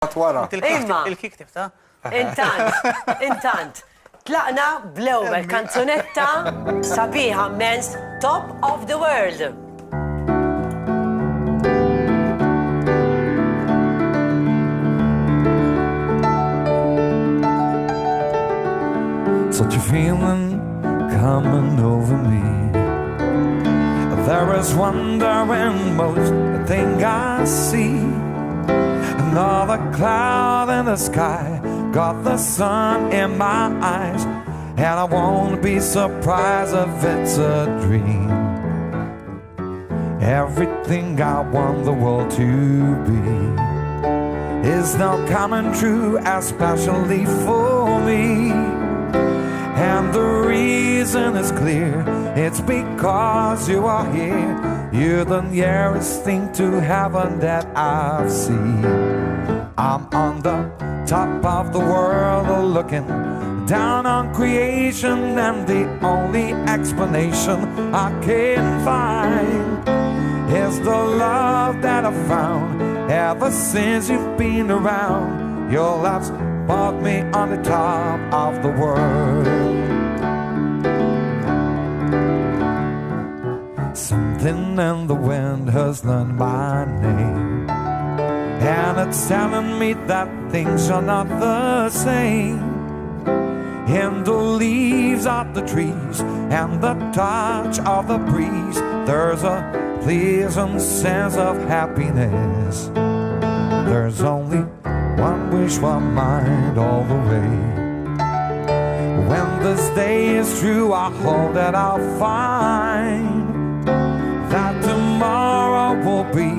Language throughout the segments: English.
Wara. Imma. Il-kik tibta? Intant, tlaqna bl-ewwel kanzunetta sabiħa mens Top of the World. Such a feeling coming over me. There is wonder in most thing I see. Another cloud in the sky, got the sun in my eyes, and I won't be surprised if it's a dream. Everything I want the world to be is now coming true, especially for me. And the reason is clear, it's because you are here. You're the nearest thing to heaven that I've seen. I'm on the top of the world looking down on creation, and the only explanation I can find is the love that I found ever since you've been around. Your love's brought me on the top of the world. Something in the wind has learned my name, and it's telling me that things are not the same. In the leaves of the trees and the touch of the breeze, there's a pleasant sense of happiness. There's only one wish for mine all the way. When this day is through, I hope that I'll find that tomorrow will be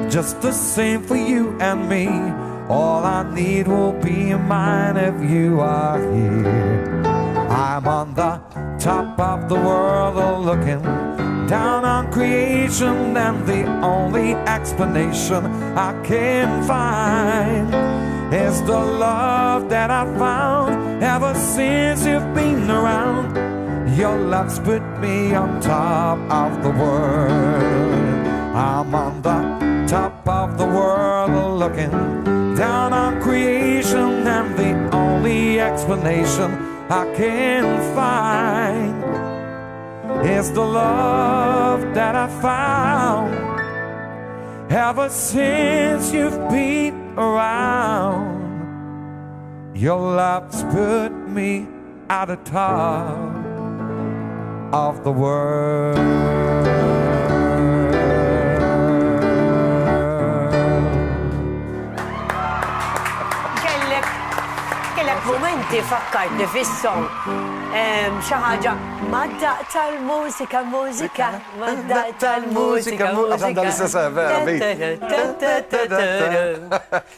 just the same for you and me. All I need will be mine if you are here. I'm on the top of the world looking down on creation, and the only explanation I can find is the love that I found ever since you've been around. Your love's put me on top of the world. I'm on the top of the world looking down on creation, and the only explanation I can find is the love that I found ever since you've been around. Your love's put me at the top of the world. Kellek momenti fakkartni fis-song. Xi ħaġa mad-daq tal-mużika, mużika, mad-daq tal-mużika, mużika.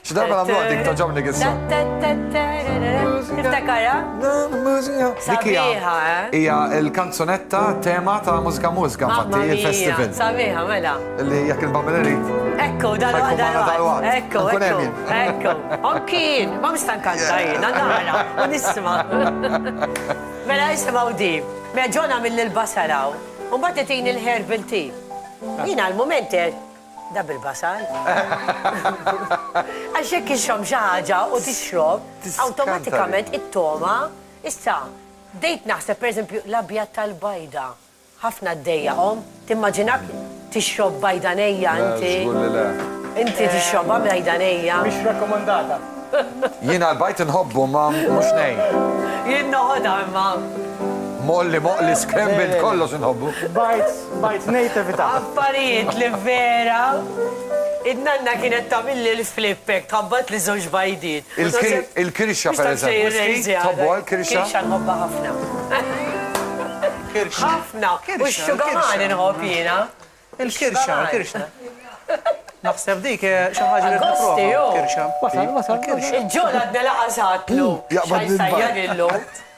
X'darba nagħmlu dik toġobni gissa. Tiftakara? Sabiħa, Hija l-kanzunetta tema ta' mużika infatti il-festival. Sabiħa, mela. Li jekk il-Bambeleri. Ekku, dal-waqt. Ekku. Onkien, ma mistankanta jina, nara, u nisma. Mela jisimaw di, meġġona mill-basaraw, un battetin il-herbal tea. Jina l-momenti, da bil-basar. Għaxek ixom xaħġa u tixrob, automatikament it-toma, issa, dejt naħseb, per eżempju, l-abjat tal-bajda. ħafna d-dejja, timmaġinak tixrob bajdanejja, inti tixroba bajdanejja. Mix rekomandata. Jiena l-bajt nħobbu ma mhux nej. Jien noħodha imma. Molli, scrambled kollox nħobbu. Bajt nativita. Affarijiet li vera. Id-nanna kienet tamilli l-flippek, tħabbat li żewġ bajdiet. Il-kirxa per eżempju. Tħobbu għal-kirxa? Kirxa nħobba ħafna. Ħafna. U x-xugamani nħobb jiena. Il-kirxa. Naħseb dik xi ħaġa li Agosti, kirxa. Wasal. Il-ġol għadna laqasatlu. Xajsajja dillu.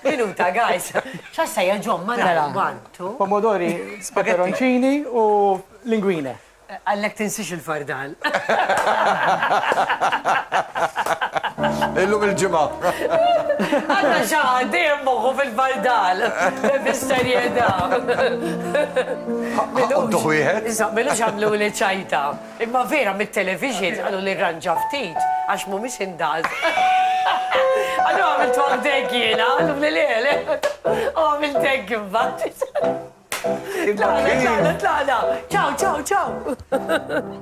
Minuta, guys. Xajsajja ġom, ma nara. Pomodori, peperoncini u linguine. Għallek tinsix il-fardal. Illum il-ġimgħa. Għanna xaħan dejjem moħħu fil-fardal. Bis-serjetà. Issa, Milux għamlu li ċajta. Imma vera mit-television għallu li ranġa ftit. Għax mumiex indaz. Għallu għamil twagdek jena, għallu bl-lele. Għamil bat. Tlaqna. Ciao.